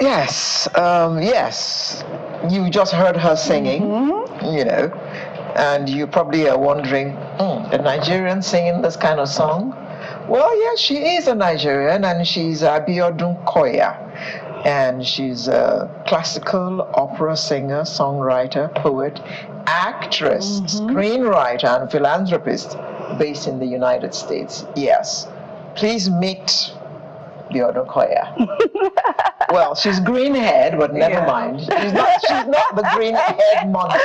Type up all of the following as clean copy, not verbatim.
Yes, yes. You just heard her singing, you know, and you probably are wondering, a Nigerian singing this kind of song? Well, yes, she is a Nigerian, and she's Biodun Koya. And she's a classical opera singer, songwriter, poet, actress, screenwriter, and philanthropist based in the United States. Yes. Please meet Biodun Koya. Well, she's green-haired, but never mind. She's not the green-haired monster.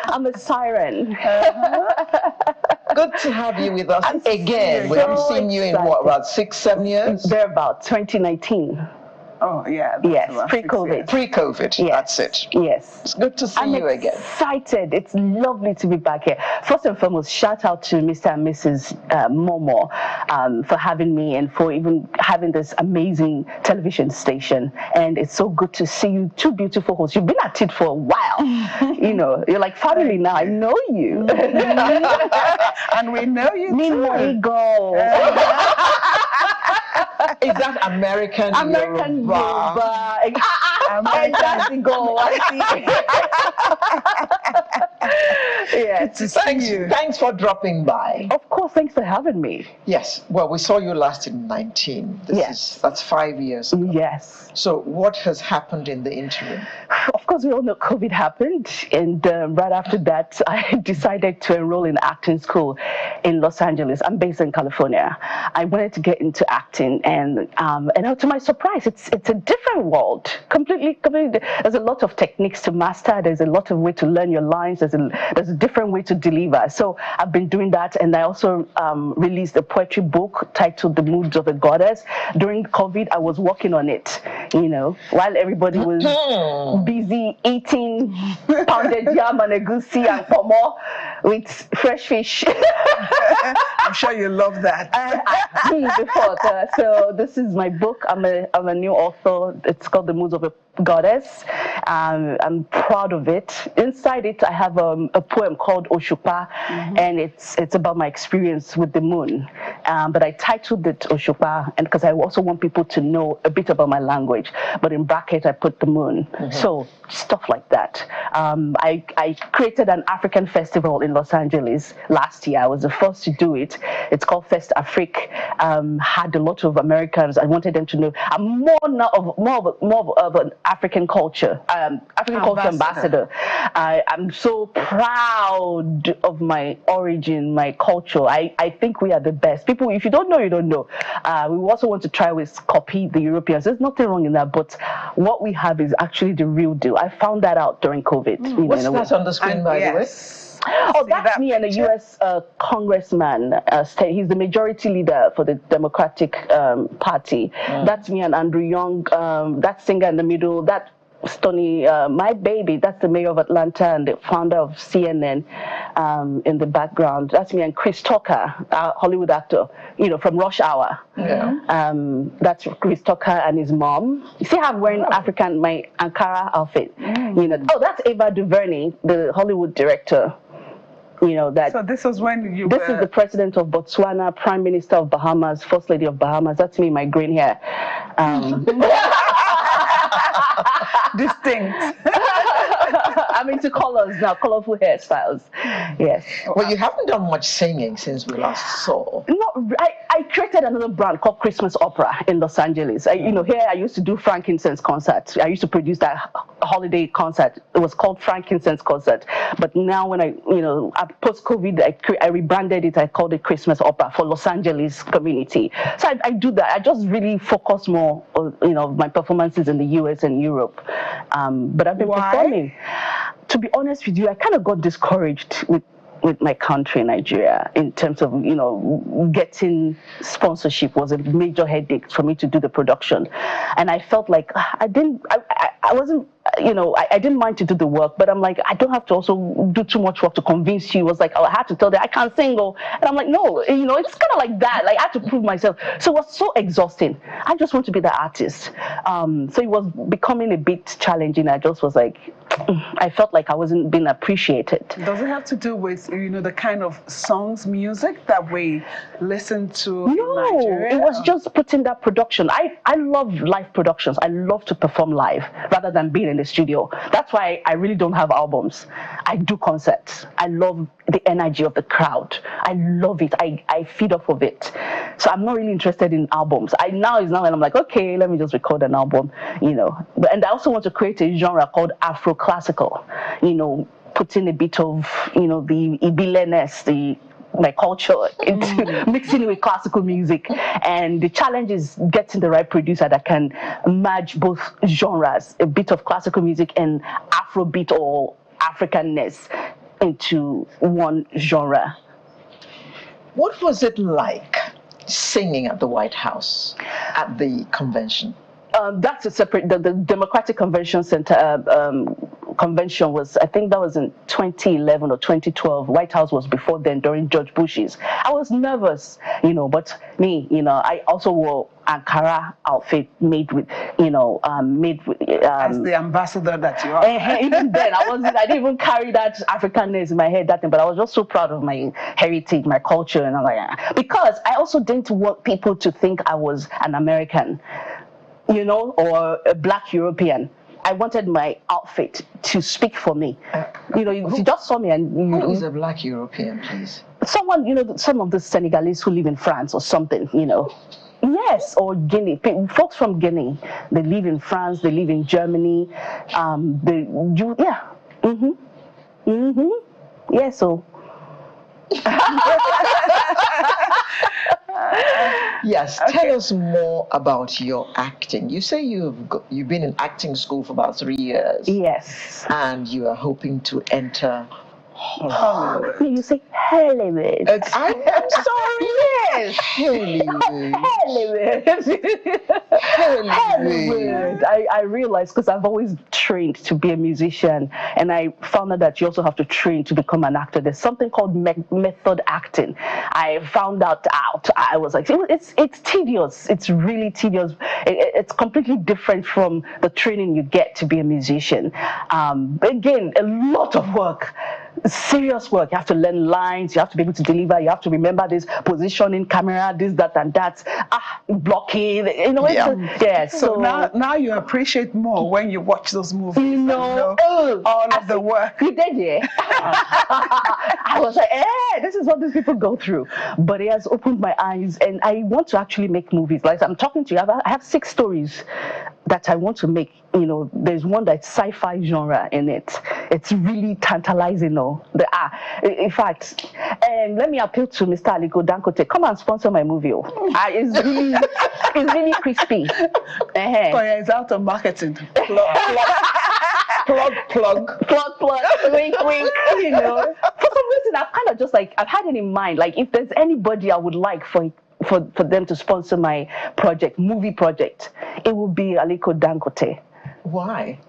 I'm a siren. Good to have you with us again. We haven't seen you in what, about 6-7 years? They're about 2019. Oh, yeah. Yes, pre-COVID. Pre-COVID, yes. That's it. Yes. It's good to see you again. I'm excited. It's lovely to be back here. First and foremost, shout out to Mr. and Mrs. Momo for having me and for even having this amazing television station. And it's so good to see you, two beautiful hosts. You've been at it for a while. You know, you're like family now. I know you. And we know you too. Go. Is that American Yoruba? American go. Yes. Thanks for dropping by. Of course, thanks for having me. Yes. Well, we saw you last in 19. That's 5 years ago. Yes. So what has happened in the interim? Of course, we all know COVID happened. And right after that, I decided to enroll in acting school in Los Angeles. I'm based in California. I wanted to get into acting. And to my surprise, it's a different world. Completely. There's a lot of techniques to master. There's a lot of way to learn your lines. There's a different way to deliver. So I've been doing that, and I also released a poetry book titled "The Moods of a Goddess." During COVID, I was working on it. You know, while everybody was busy eating pounded yam and egusi and pomo with fresh fish. I'm sure you love that. So this is my book. I'm a new author. It's called "The Moods of a Goddess." I'm proud of it. Inside it, I have a poem called Oshupa, and it's about my experience with the moon. But I titled it Oshupa, and because I also want people to know a bit about my language. But in bracket, I put the moon. So stuff like that. I created an African festival in Los Angeles last year. I was the first to do it. It's called Fest Afrique. Had a lot of Americans. I wanted them to know I'm more of an African culture, culture ambassador. I'm so proud of my origin, my culture. I think we are the best. People, if you don't know, you don't know. We also want to try with copy the Europeans. There's nothing wrong in that, but what we have is actually the real deal. I found that out during COVID. What's that on the screen, by the way? Oh, that's me and a U.S. congressman. He's the majority leader for the Democratic Party. That's me and Andrew Young, that singer in the middle, that Stoney, my baby, that's the mayor of Atlanta and the founder of CNN in the background. That's me and Chris Tucker, our Hollywood actor, from Rush Hour. Yeah. That's Chris Tucker and his mom. You see how I'm wearing my Ankara outfit? Oh, that's Ava DuVernay, the Hollywood director. So this was when you This is the president of Botswana, Prime Minister of Bahamas, First Lady of Bahamas. That's me, my green hair. Distinct. I'm into colors now, colorful hairstyles. Yes. Well, you haven't done much singing since we last saw. No, I created another brand called Christmas Opera in Los Angeles. Here I used to do frankincense concerts. I used to produce that holiday concert. It was called Frankincense Concert. But now when post-COVID, I rebranded it. I called it Christmas Opera for Los Angeles community. So I do that. I just really focus more on, my performances in the US and Europe. But I've been performing. To be honest with you, I kind of got discouraged with my country, Nigeria, in terms of, getting sponsorship was a major headache for me to do the production. And I felt like I wasn't, I didn't mind to do the work, but I'm like, I don't have to also do too much work to convince you. It was like, I had to tell them I can't sing. And I'm like, no, it's kind of like that. Like I had to prove myself. So it was so exhausting. I just want to be the artist. So it was becoming a bit challenging. I just was like, I felt like I wasn't being appreciated. Does it have to do with, the kind of songs, music that we listen to in Nigeria? It was just putting that production. I love live productions. I love to perform live rather than being in the studio. That's why I really don't have albums. I do concerts. I love the energy of the crowd. I love it. I feed off of it. So I'm not really interested in albums. Now when I'm like, okay, let me just record an album, And I also want to create a genre called Afro classical, putting a bit of, the Ibile-ness, my culture into mixing it with classical music. And the challenge is getting the right producer that can merge both genres, a bit of classical music and Afrobeat or Africanness into one genre. What was it like singing at the White House at the convention? That's a separate, the Democratic Convention Center convention was, I think that was in 2011 or 2012. White House was before then, during George Bush's. I was nervous, but me, I also wore Ankara outfit made with, as the ambassador that you are. Even then, I didn't even carry that Africanness in my head, but I was just so proud of my heritage, my culture, and I'm like, because I also didn't want people to think I was an American, or a Black European. I wanted my outfit to speak for me. You just saw me and... Who is a Black European, please? Someone, some of the Senegalese who live in France or something, Yes, or Guinea. Folks from Guinea, they live in France, they live in Germany. Yeah, so... Yes, tell us more about your acting. You say you've been in acting school for about 3 years. Yes. And you are hoping to enter Hollywood. You say Hollywood. I'm sorry. Yes. Hollywood. Hollywood. I realized, because I've always trained to be a musician, and I found out that you also have to train to become an actor. There's something called method acting. I found out. I was like, it's tedious. It's really tedious. It's completely different from the training you get to be a musician. Again, a lot of work. Serious work. You have to learn lines, you have to be able to deliver, you have to remember this positioning, camera, this, that, and that, blocking, So now you appreciate more when you watch those movies. All of the work. You did, yeah. I was like, this is what these people go through. But it has opened my eyes, and I want to actually make movies. Like I'm talking to you, I have 6 stories that I want to make. There's one that's sci-fi genre in it. It's really tantalizing, though. In fact, let me appeal to Mr. Aliko Dangote. Come and sponsor my movie. It's really crispy. Koya is out of marketing. Plug. Wink, wink. For some reason, I've kind of just I've had it in mind. Like, if there's anybody I would like for them to sponsor my movie project, it would be Aliko Dangote. Why?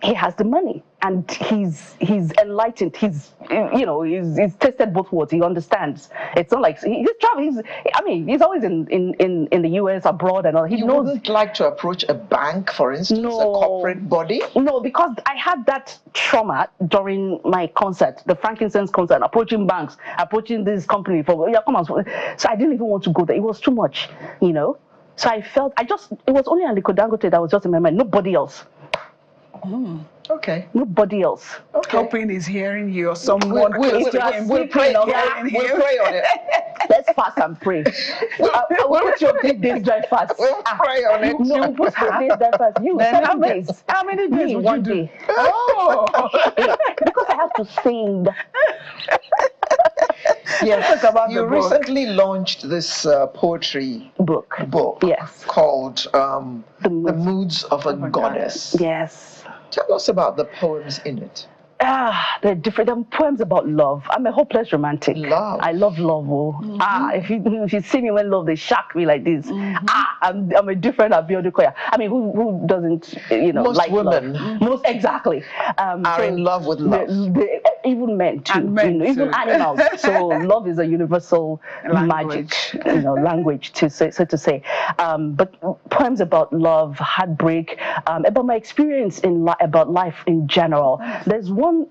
He has the money, and he's enlightened. He's tasted both worlds. He understands. It's not like he's traveling. He's always in the US, abroad, and all. He knows. Wouldn't like to approach a bank, for instance, a corporate body? No, because I had that trauma during my concert, the Frankincense concert, approaching banks, approaching this company for come on. So I didn't even want to go there. It was too much, So I felt it was only Aliko Dangote that was just in my mind. Nobody else. Okay. Nobody else. Okay. Hoping he's hearing you, or someone we'll pray on it. Let's fast and pray. We'll put your big days dry fast. We'll pray on it. No, put your days dry fast. You, 7 days. How many days would you do? Oh, because I have to sing. Yes, you recently launched this poetry book. Yes. Called The Moods of a Goddess. Yes. Tell us about the poems in it. They're different. They're poems about love. I'm a hopeless romantic. Love. I love love. If you see me when love, they shock me like this. I'm a different Biodun Koya. Who doesn't, Most like women. love? Most exactly. Are in love with love. even men too, and men even too. animals. So love is a universal magic, language to say, so to say. But poems about love, heartbreak, about my experience about life in general. There's one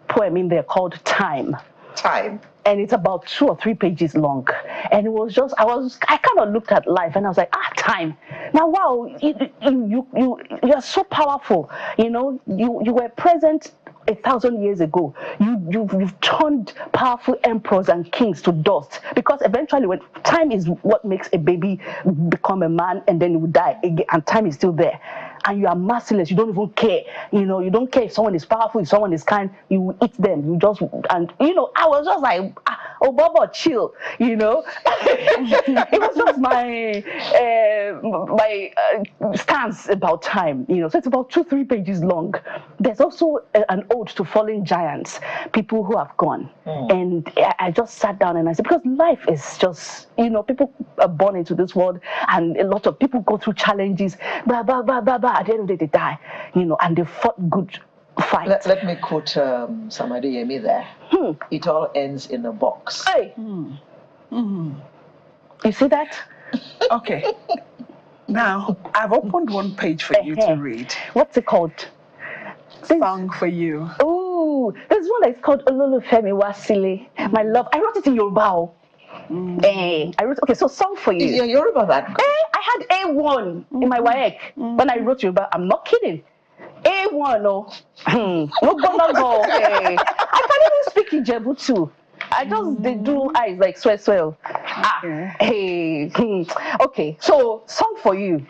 poem in there called Time. Time. And it's about 2 or 3 pages long. And it was just, I kind of looked at life and I was like, time. Now, wow, you're so powerful. You were present 1,000 years ago. You've turned powerful emperors and kings to dust, because eventually when time is what makes a baby become a man, and then he will die again, and time is still there. And you are merciless. You don't even care. You don't care if someone is powerful, if someone is kind. You eat them. I was just like, oh, Baba, chill. It was just my stance about time. So it's about 2-3 pages long. There's also an ode to fallen giants, people who have gone. And I just sat down and I said, because life is just, people are born into this world, and a lot of people go through challenges. Blah blah blah blah blah. At the end of the day, they die, and they fought good fights. Let me quote Samadi Yemi there. It all ends in a box. Hey. You see that? Okay. Now, I've opened one page for you to read. What's it called? Song for you. Oh, there's one that's called Ololufemi Wasile. My love. I wrote it in Yoruba. So song for you. Yeah, Yoruba that good. I had A1 in my WAEC when I wrote Yoruba. I'm not kidding. A1, no. No go. I can't even speak Ijebu too. I just they do eyes like swell. Okay, so song for you.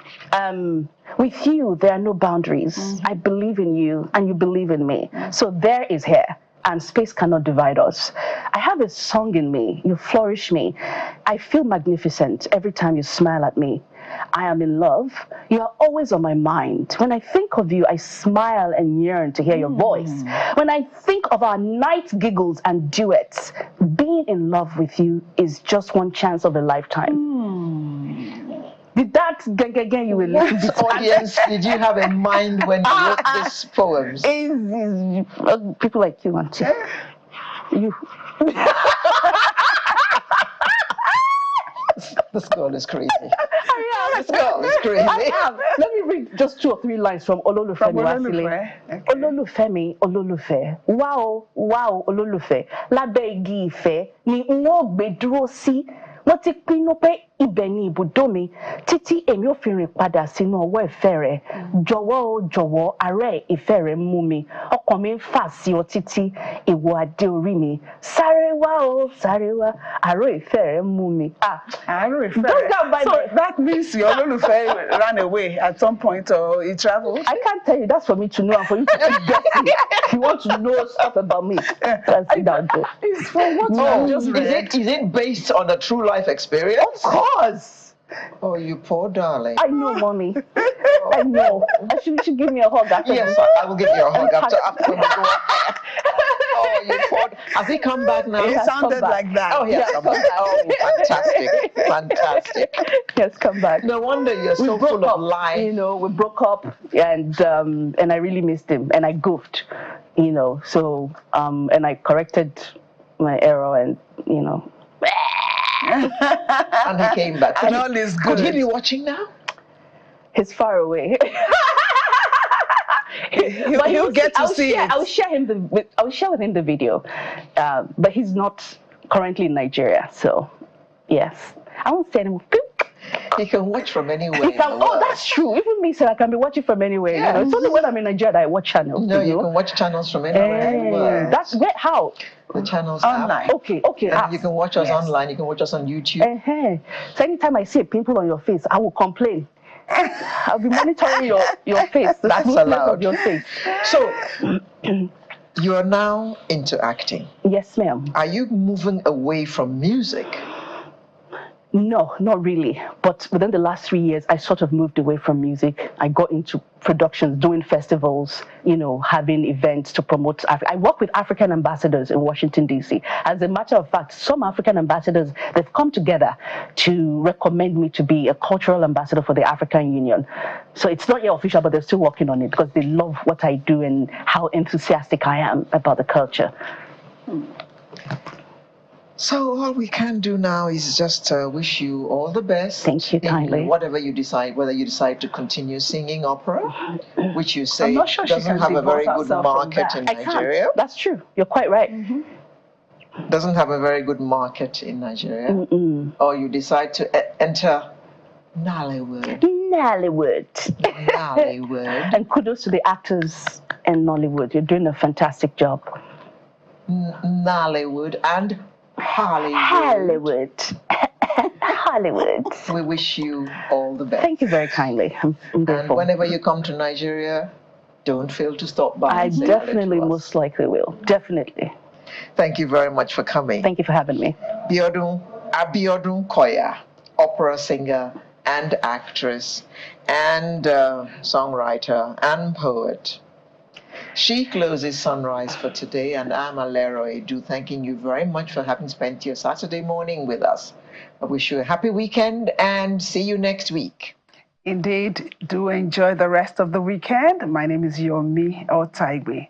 With you, there are no boundaries. I believe in you, and you believe in me. So there is here, and space cannot divide us. I have a song in me. You flourish me. I feel magnificent every time you smile at me. I am in love. You are always on my mind. When I think of you, I smile and yearn to hear your voice. When I think of our night giggles and duets, being in love with you is just one chance of a lifetime. Did that get you a little bit? What audience did you have in mind when you wrote these poems? People like you, Auntie. You. This girl is crazy. This girl is crazy. I am. Let me read just 2 or 3 lines from Ololufemi Wasile. Ololufemi, Ololufe. Wow, Ololufe. Lábẹ́ igi ìfẹ́ ni n ó gbé dúró sí. Wọ́n ti pinnu pé ibẹ̀ ni ibùdó mi, títí èmi ò fi rìn padà sínú ọwọ́ ìfẹ́ rẹ. Jọ̀wọ́, àárẹ̀ ìfẹ́ rẹ mú mi. Ọkàn mi ń fà sí ọ títí, ìwọ adé orí mi. Sáré wá, àárẹ̀ ìfẹ́ rẹ mú mi. Àárẹ̀ ìfẹ́ rẹ. So that means your Ololufe ran away at some point, or he traveled? I can't tell you. That's for me to know and for you to keep guessing. If you want to know stuff about me, that's it out there. It's for what I just read. Is it based on a true life experience? Of course. Oh, you poor darling. I know, mommy. I know. You should give me a hug after Yes, this. I will give you a hug after we go on air. Oh, you poor. Has he come back now? It sounded like that. Oh, he has come back. Oh, fantastic. Yes, come back. No wonder you're so full of life. We broke up, and I really missed him, and I goofed, So and I corrected my error, and And he came back. And all is good. Could he be watching now? He's far away. He'll get to see it. I'll share with him the video, but he's not currently in Nigeria. So, yes, I won't say anymore. He can watch from anywhere. That's true. Even me, I can be watching from anywhere. Yes. It's only when I'm in Nigeria that I watch channels. No, you can watch channels from anywhere. That's where. How? The channels online. app. Okay. And you can watch us online. You can watch us on YouTube. So anytime I see a pimple on your face, I will complain. I'll be monitoring your face. That's allowed. Of your face. So, you are now into acting. Yes, ma'am. Are you moving away from music? No, not really. But within the last 3 years, I sort of moved away from music. I got into productions, doing festivals, having events to promote. I work with African ambassadors in Washington, D.C. As a matter of fact, some African ambassadors, they've come together to recommend me to be a cultural ambassador for the African Union. So it's not yet official, but they're still working on it because they love what I do and how enthusiastic I am about the culture. So all we can do now is just wish you all the best. Thank you kindly. Whatever you decide, whether you decide to continue singing opera, which you say I'm not sure doesn't have a very good market in I Nigeria. can't. That's true. You're quite right. Doesn't have a very good market in Nigeria. Or you decide to enter Nollywood. Nollywood. And kudos to the actors in Nollywood. You're doing a fantastic job. Nollywood and Hollywood. Hollywood. We wish you all the best. Thank you very kindly. I'm grateful. And whenever you come to Nigeria, don't fail to stop by. I definitely most likely will. Definitely. Thank you very much for coming. Thank you for having me. Biodun Koya, opera singer and actress and songwriter and poet. She closes Sunrise for today, and I'm Alero Edu, thanking you very much for having spent your Saturday morning with us. I wish you a happy weekend and see you next week. Indeed, do enjoy the rest of the weekend. My name is Yomi Otaigwe.